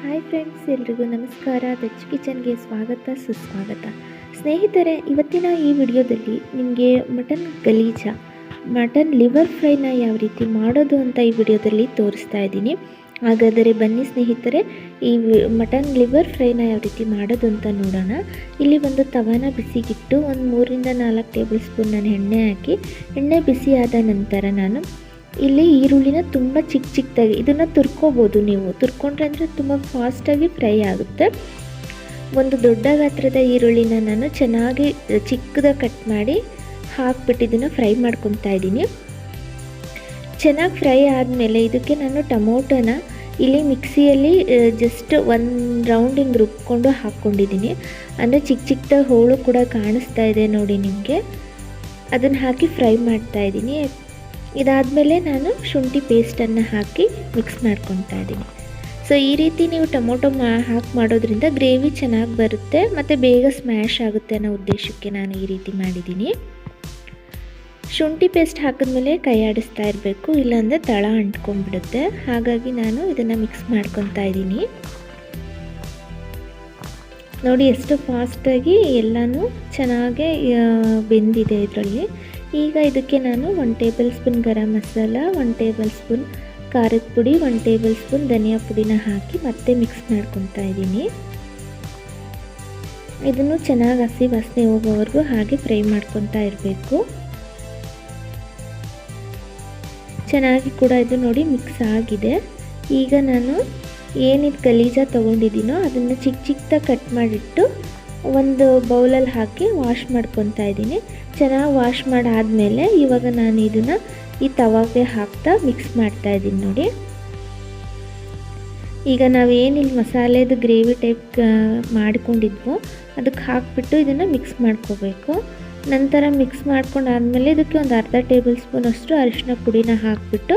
Hi friends, ಎಲ್ರಿಗೂ ನಮಸ್ಕಾರ. ದಚ್ಚು ಕಿಚನ್ಗೆ ಸ್ವಾಗತ ಸುಸ್ವಾಗತ. ಸ್ನೇಹಿತರೆ, ಇವತ್ತಿನ ಈ ವಿಡಿಯೋದಲ್ಲಿ ನಿಮಗೆ ಮಟನ್ ಲಿವರ್ ಫ್ರೈನ ಯಾವ ರೀತಿ ಮಾಡೋದು ಅಂತ ಈ ವಿಡಿಯೋದಲ್ಲಿ ತೋರಿಸ್ತಾ ಇದ್ದೀನಿ. ಹಾಗಾದರೆ ಬನ್ನಿ ಸ್ನೇಹಿತರೆ, ಈ ಮಟನ್ ಲಿವರ್ ಫ್ರೈನ ಯಾವ ರೀತಿ ಮಾಡೋದು ಅಂತ ನೋಡೋಣ. ಇಲ್ಲಿ ಒಂದು ತವಾನ ಬಿಸಿಗಿಟ್ಟು ಒಂದು 3-4 ಟೇಬಲ್ ಸ್ಪೂನ್ ನಾನು ಎಣ್ಣೆ ಹಾಕಿ, ಎಣ್ಣೆ ಬಿಸಿ ಆದ ನಂತರ ನಾನು ಇಲ್ಲಿ ಈರುಳ್ಳಿನ ತುಂಬ ಚಿಕ್ಕದಾಗಿ ಇದನ್ನು ತುರ್ಕೋಬೋದು. ನೀವು ತುರ್ಕೊಂಡ್ರೆ ಅಂದರೆ ತುಂಬ ಫಾಸ್ಟಾಗಿ ಫ್ರೈ ಆಗುತ್ತೆ. ಒಂದು ದೊಡ್ಡ ಗಾತ್ರದ ಈರುಳ್ಳಿನ ನಾನು ಚೆನ್ನಾಗಿ ಚಿಕ್ಕದಾಗಿ ಕಟ್ ಮಾಡಿ ಹಾಕ್ಬಿಟ್ಟು ಇದನ್ನು ಫ್ರೈ ಮಾಡ್ಕೊತಾ ಇದ್ದೀನಿ. ಚೆನ್ನಾಗಿ ಫ್ರೈ ಆದಮೇಲೆ ಇದಕ್ಕೆ ನಾನು ಟೊಮೊಟೊನ ಇಲ್ಲಿ ಮಿಕ್ಸಿಯಲ್ಲಿ ಜಸ್ಟ್ ಒಂದು ರೌಂಡ್ ಹಿಂಗೆ ರುಬ್ಕೊಂಡು ಹಾಕ್ಕೊಂಡಿದ್ದೀನಿ. ಅಂದರೆ ಚಿಕ್ಕದಾಗಿ ಹೋಳು ಕೂಡ ಕಾಣಿಸ್ತಾ ಇದೆ ನೋಡಿ ನಿಮಗೆ. ಅದನ್ನು ಹಾಕಿ ಫ್ರೈ ಮಾಡ್ತಾಯಿದ್ದೀನಿ. ಇದಾದಮೇಲೆ ನಾನು ಶುಂಠಿ ಪೇಸ್ಟನ್ನು ಹಾಕಿ ಮಿಕ್ಸ್ ಮಾಡ್ಕೊತಾ ಇದ್ದೀನಿ. ಸೊ ಈ ರೀತಿ ನೀವು ಟೊಮೊಟೊ ಹಾಕಿ ಮಾಡೋದ್ರಿಂದ ಗ್ರೇವಿ ಚೆನ್ನಾಗಿ ಬರುತ್ತೆ ಮತ್ತು ಬೇಗ ಸ್ಮ್ಯಾಶ್ ಆಗುತ್ತೆ ಅನ್ನೋ ಉದ್ದೇಶಕ್ಕೆ ನಾನು ಈ ರೀತಿ ಮಾಡಿದ್ದೀನಿ. ಶುಂಠಿ ಪೇಸ್ಟ್ ಹಾಕಿದ್ಮೇಲೆ ಕೈ ಆಡಿಸ್ತಾ ಇರಬೇಕು, ಇಲ್ಲಾಂದರೆ ತಳ ಅಂಟ್ಕೊಂಡ್ಬಿಡುತ್ತೆ. ಹಾಗಾಗಿ ನಾನು ಇದನ್ನು ಮಿಕ್ಸ್ ಮಾಡ್ಕೊತಾ ಇದ್ದೀನಿ. ನೋಡಿ ಎಷ್ಟು ಫಾಸ್ಟಾಗಿ ಎಲ್ಲನೂ ಚೆನ್ನಾಗೇ ಬೆಂದಿದೆ ಇದರಲ್ಲಿ. ಈಗ ಇದಕ್ಕೆ ನಾನು 1 table spoon garam masala, 1 table spoon ಖಾರದ ಪುಡಿ, 1 ಟೇಬಲ್ ಸ್ಪೂನ್ ಧನಿಯಾ ಪುಡಿನ ಹಾಕಿ ಮತ್ತೆ ಮಿಕ್ಸ್ ಮಾಡ್ಕೊತಾ ಇದ್ದೀನಿ. ಇದನ್ನು ಚೆನ್ನಾಗಿ ಹಸಿ ವಾಸನೆ ಹೋಗೋವರೆಗೂ ಹಾಗೆ ಫ್ರೈ ಮಾಡ್ಕೊತಾ ಇರಬೇಕು. ಚೆನ್ನಾಗಿ ಕೂಡ ಇದು ನೋಡಿ ಮಿಕ್ಸ್ ಆಗಿದೆ. ಈಗ ನಾನು ಏನಿದು ಗಲೀಜ ತೊಗೊಂಡಿದ್ದೀನೋ ಅದನ್ನು ಚಿಕ್ಕದಾಗಿ ಕಟ್ ಮಾಡಿಟ್ಟು ಒಂದು ಬೌಲಲ್ಲಿ ಹಾಕಿ ವಾಶ್ ಮಾಡ್ಕೊತಾ ಇದ್ದೀನಿ. ಚೆನ್ನಾಗಿ ವಾಶ್ ಮಾಡಾದಮೇಲೆ ಇವಾಗ ನಾನು ಇದನ್ನು ಈ ತವಾಗೆ ಹಾಕ್ತಾ ಮಿಕ್ಸ್ ಮಾಡ್ತಾ ಇದ್ದೀನಿ ನೋಡಿ. ಈಗ ನಾವೇನಿಲ್ಲಿ ಮಸಾಲೆದು ಗ್ರೇವಿ ಟೈಪ್ ಮಾಡ್ಕೊಂಡಿದ್ವೋ ಅದಕ್ಕೆ ಹಾಕಿಬಿಟ್ಟು ಇದನ್ನು ಮಿಕ್ಸ್ ಮಾಡ್ಕೋಬೇಕು. ನಂತರ ಮಿಕ್ಸ್ ಮಾಡ್ಕೊಂಡಾದ್ಮೇಲೆ ಇದಕ್ಕೆ ಒಂದು ಅರ್ಧ ಟೇಬಲ್ ಸ್ಪೂನ್ ಅಷ್ಟು ಅರಿಶಿನ ಪುಡಿನ ಹಾಕಿಬಿಟ್ಟು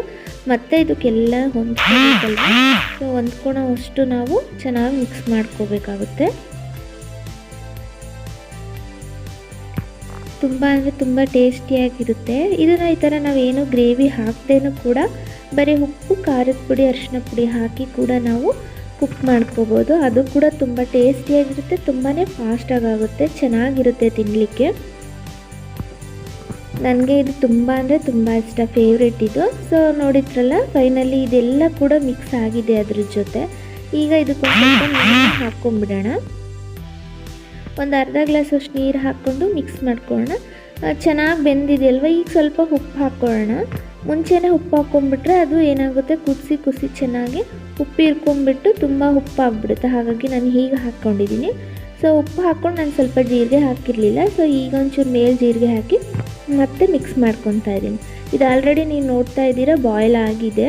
ಮತ್ತೆ ಇದಕ್ಕೆಲ್ಲ ಹೊಂದ್ಕೊಳ್ಳೋ ಅಷ್ಟು ನಾವು ಚೆನ್ನಾಗಿ ಮಿಕ್ಸ್ ಮಾಡ್ಕೋಬೇಕಾಗುತ್ತೆ. ತುಂಬ ಅಂದರೆ ತುಂಬ ಟೇಸ್ಟಿಯಾಗಿರುತ್ತೆ. ಇದನ್ನು ಈ ಥರ ನಾವೇನು ಗ್ರೇವಿ ಹಾಕ್ದೇನೂ ಕೂಡ ಬರೀ ಉಪ್ಪು, ಖಾರದ ಪುಡಿ, ಅರಿಶಿನ ಪುಡಿ ಹಾಕಿ ಕೂಡ ನಾವು ಕುಕ್ ಮಾಡ್ಕೋಬೋದು. ಅದು ಕೂಡ ತುಂಬ ಟೇಸ್ಟಿಯಾಗಿರುತ್ತೆ, ತುಂಬಾ ಫಾಸ್ಟಾಗುತ್ತೆ, ಚೆನ್ನಾಗಿರುತ್ತೆ ತಿನ್ನಲಿಕ್ಕೆ. ನನಗೆ ಇದು ತುಂಬ ಅಂದರೆ ತುಂಬ ಇಷ್ಟ, ಫೇವ್ರೆಟ್ ಇದು. ಸೊ ನೋಡಿದ್ರಲ್ಲ, ಫೈನಲಿ ಇದೆಲ್ಲ ಕೂಡ ಮಿಕ್ಸ್ ಆಗಿದೆ ಅದ್ರ ಜೊತೆ. ಈಗ ಇದಕ್ಕೊಂದು ನೀರು ಹಾಕ್ಕೊಂಡ್ಬಿಡೋಣ. ಒಂದು ಅರ್ಧ ಗ್ಲಾಸ್ ಅಷ್ಟು ನೀರು ಹಾಕ್ಕೊಂಡು ಮಿಕ್ಸ್ ಮಾಡ್ಕೊಳ್ಳೋಣ. ಚೆನ್ನಾಗಿ ಬೆಂದಿದೆಯಲ್ವ, ಈಗ ಸ್ವಲ್ಪ ಉಪ್ಪು ಹಾಕ್ಕೊಳ್ಳೋಣ. ಮುಂಚೆನೇ ಉಪ್ಪು ಹಾಕ್ಕೊಂಡ್ಬಿಟ್ರೆ ಅದು ಏನಾಗುತ್ತೆ, ಕುದಿಸಿ ಚೆನ್ನಾಗಿ ಉಪ್ಪು ಇರ್ಕೊಂಡ್ಬಿಟ್ಟು ತುಂಬ ಉಪ್ಪಾಗ್ಬಿಡುತ್ತೆ. ಹಾಗಾಗಿ ನಾನು ಹೀಗೆ ಹಾಕ್ಕೊಂಡಿದ್ದೀನಿ. ಸೊ ಉಪ್ಪು ಹಾಕ್ಕೊಂಡು ನಾನು ಸ್ವಲ್ಪ ಜೀರಿಗೆ ಹಾಕಿರಲಿಲ್ಲ. ಸೊ ಈಗ ಒಂಚೂರು ಮೇಲೆ ಜೀರಿಗೆ ಹಾಕಿ ಮತ್ತೆ ಮಿಕ್ಸ್ ಮಾಡ್ಕೊತಾ ಇದ್ದೀನಿ. ಇದು ಆಲ್ರೆಡಿ ನೀವು ನೋಡ್ತಾ ಇದ್ದೀರಾ ಬಾಯ್ಲ್ ಆಗಿದೆ.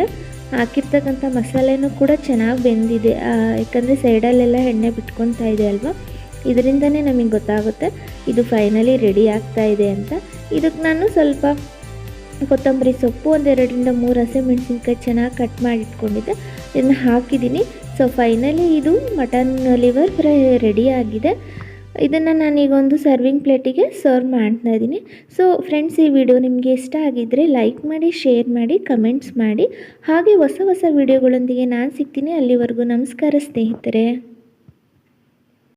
ಹಾಕಿರ್ತಕ್ಕಂಥ ಮಸಾಲೆನೂ ಕೂಡ ಚೆನ್ನಾಗಿ ಬೆಂದಿದೆ. ಯಾಕಂದರೆ ಸೈಡಲ್ಲೆಲ್ಲ ಎಣ್ಣೆ ಬಿಟ್ಕೊತಾ ಇದೆ ಅಲ್ವಾ, ಇದರಿಂದನೇ ನಮಗೆ ಗೊತ್ತಾಗುತ್ತೆ ಇದು ಫೈನಲಿ ರೆಡಿ ಆಗ್ತಾ ಇದೆ ಅಂತ. ಇದಕ್ಕೆ ನಾನು ಸ್ವಲ್ಪ ಕೊತ್ತಂಬರಿ ಸೊಪ್ಪು, 1-2-3 ಹಸಿಮೆಣಸಿನ್ಕಾಯಿ ಚೆನ್ನಾಗಿ ಕಟ್ ಮಾಡಿ ಇಟ್ಕೊಂಡಿದ್ದೆ, ಇದನ್ನು ಹಾಕಿದ್ದೀನಿ. ಸೊ ಫೈನಲಿ ಇದು ಮಟನ್ ಲಿವರ್ ಫ್ರೈ ರೆಡಿ ಆಗಿದೆ. ಇದನ್ನು ನಾನೀಗ ಒಂದು ಸರ್ವಿಂಗ್ ಪ್ಲೇಟಿಗೆ ಸರ್ವ್ ಮಾಡ್ತಾ ಇದ್ದೀನಿ. ಸೊ ಫ್ರೆಂಡ್ಸ್, ಈ ವಿಡಿಯೋ ನಿಮಗೆ ಇಷ್ಟ ಆಗಿದ್ದರೆ ಲೈಕ್ ಮಾಡಿ, ಶೇರ್ ಮಾಡಿ, ಕಮೆಂಟ್ಸ್ ಮಾಡಿ. ಹಾಗೆ ಹೊಸ ವಿಡಿಯೋಗಳೊಂದಿಗೆ ನಾನು ಸಿಗ್ತೀನಿ. ಅಲ್ಲಿವರೆಗೂ ನಮಸ್ಕಾರ ಸ್ನೇಹಿತರೆ.